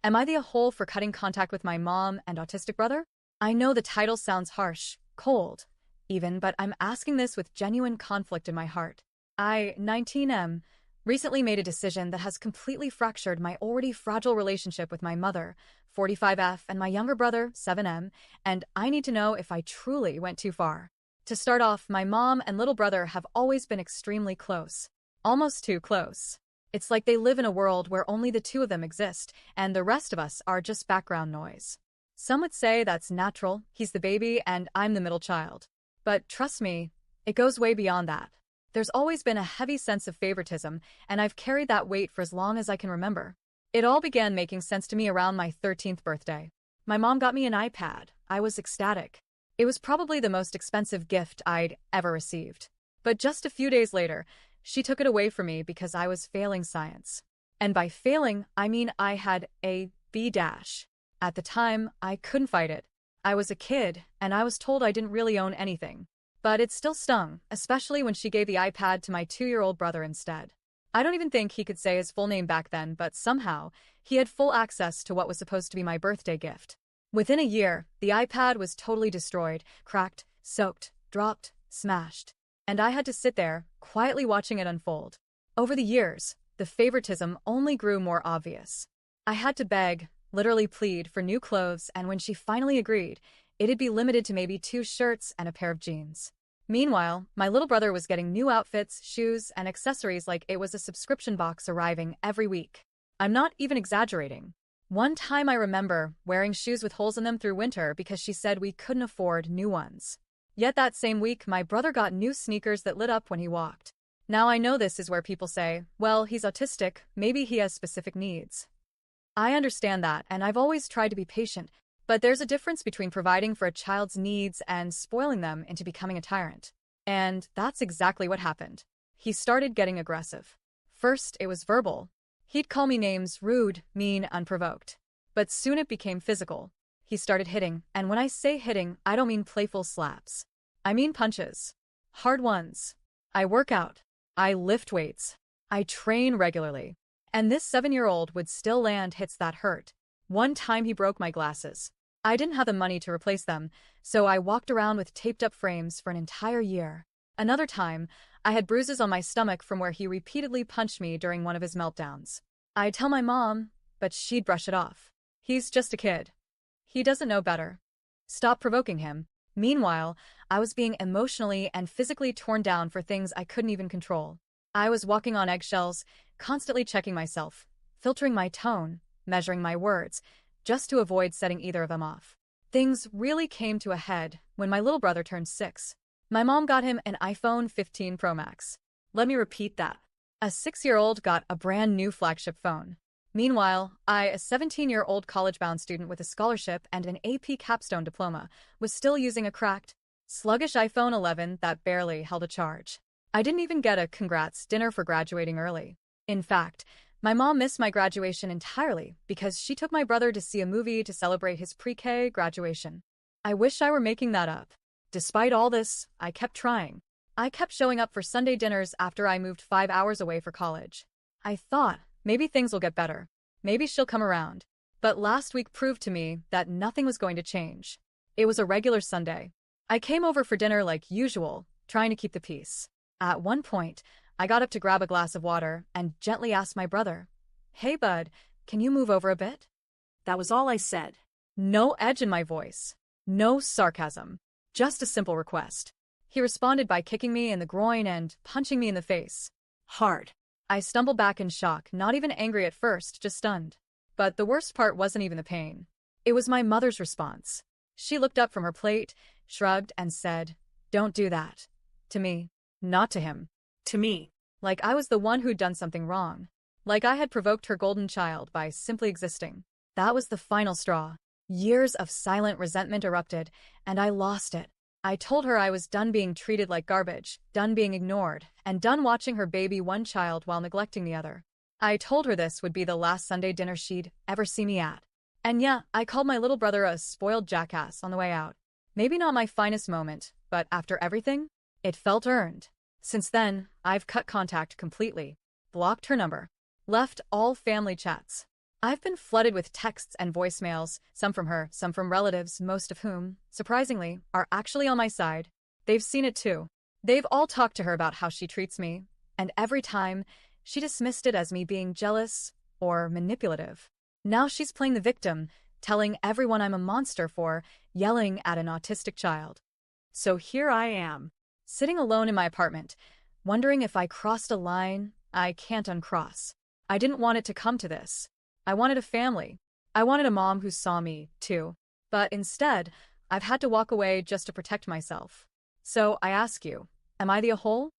Am I the a-hole for cutting contact with my mom and autistic brother? I know the title sounds harsh, cold, even, but I'm asking this with genuine conflict in my heart. I, 19M, recently made a decision that has completely fractured my already fragile relationship with my mother, 45F, and my younger brother, 7M, and I need to know if I truly went too far. To start off, my mom and little brother have always been extremely close. Almost too close. It's like they live in a world where only the two of them exist, and the rest of us are just background noise. Some would say that's natural, he's the baby and I'm the middle child. But trust me, it goes way beyond that. There's always been a heavy sense of favoritism, and I've carried that weight for as long as I can remember. It all began making sense to me around my 13th birthday. My mom got me an iPad. I was ecstatic. It was probably the most expensive gift I'd ever received. But just a few days later, she took it away from me because I was failing science. And by failing, I mean I had a B-. At the time, I couldn't fight it. I was a kid, and I was told I didn't really own anything. But it still stung, especially when she gave the iPad to my 2-year-old brother instead. I don't even think he could say his full name back then, but somehow, he had full access to what was supposed to be my birthday gift. Within a year, the iPad was totally destroyed, cracked, soaked, dropped, smashed. And I had to sit there, quietly watching it unfold. Over the years, the favoritism only grew more obvious. I had to beg, literally plead, for new clothes, and when she finally agreed, it'd be limited to maybe 2 shirts and a pair of jeans. Meanwhile, my little brother was getting new outfits, shoes, and accessories like it was a subscription box arriving every week. I'm not even exaggerating. One time I remember wearing shoes with holes in them through winter because she said we couldn't afford new ones. Yet that same week, my brother got new sneakers that lit up when he walked. Now I know this is where people say, well, he's autistic, maybe he has specific needs. I understand that, and I've always tried to be patient, but there's a difference between providing for a child's needs and spoiling them into becoming a tyrant. And that's exactly what happened. He started getting aggressive. First, it was verbal. He'd call me names, rude, mean, unprovoked. But soon it became physical. He started hitting, and when I say hitting, I don't mean playful slaps. I mean punches. Hard ones. I work out. I lift weights. I train regularly. And this 7-year-old would still land hits that hurt. One time he broke my glasses. I didn't have the money to replace them, so I walked around with taped-up frames for an entire year. Another time, I had bruises on my stomach from where he repeatedly punched me during one of his meltdowns. I'd tell my mom, but she'd brush it off. He's just a kid. He doesn't know better. Stop provoking him. Meanwhile, I was being emotionally and physically torn down for things I couldn't even control. I was walking on eggshells, constantly checking myself, filtering my tone, measuring my words, just to avoid setting either of them off. Things really came to a head when my little brother turned 6. My mom got him an iPhone 15 Pro Max. Let me repeat that. A 6-year-old got a brand new flagship phone. Meanwhile, I, a 17-year-old college-bound student with a scholarship and an AP capstone diploma, was still using a cracked, sluggish iPhone 11 that barely held a charge. I didn't even get a congrats dinner for graduating early. In fact, my mom missed my graduation entirely because she took my brother to see a movie to celebrate his pre-K graduation. I wish I were making that up. Despite all this, I kept trying. I kept showing up for Sunday dinners after I moved 5 hours away for college. I thought, maybe things will get better. Maybe she'll come around. But last week proved to me that nothing was going to change. It was a regular Sunday. I came over for dinner like usual, trying to keep the peace. At one point, I got up to grab a glass of water and gently asked my brother, "Hey bud, can you move over a bit?" That was all I said. No edge in my voice. No sarcasm. Just a simple request. He responded by kicking me in the groin and punching me in the face. Hard. I stumbled back in shock, not even angry at first, just stunned. But the worst part wasn't even the pain. It was my mother's response. She looked up from her plate, shrugged, and said, "Don't do that." To me. Not to him. To me. Like I was the one who'd done something wrong. Like I had provoked her golden child by simply existing. That was the final straw. Years of silent resentment erupted, and I lost it. I told her I was done being treated like garbage, done being ignored, and done watching her baby one child while neglecting the other. I told her this would be the last Sunday dinner she'd ever see me at. And yeah, I called my little brother a spoiled jackass on the way out. Maybe not my finest moment, but after everything, it felt earned. Since then, I've cut contact completely, blocked her number, left all family chats. I've been flooded with texts and voicemails, some from her, some from relatives, most of whom, surprisingly, are actually on my side. They've seen it too. They've all talked to her about how she treats me, and every time, she dismissed it as me being jealous or manipulative. Now she's playing the victim, telling everyone I'm a monster for yelling at an autistic child. So here I am. Sitting alone in my apartment, wondering if I crossed a line I can't uncross. I didn't want it to come to this. I wanted a family. I wanted a mom who saw me, too. But instead, I've had to walk away just to protect myself. So I ask you, am I the a hole?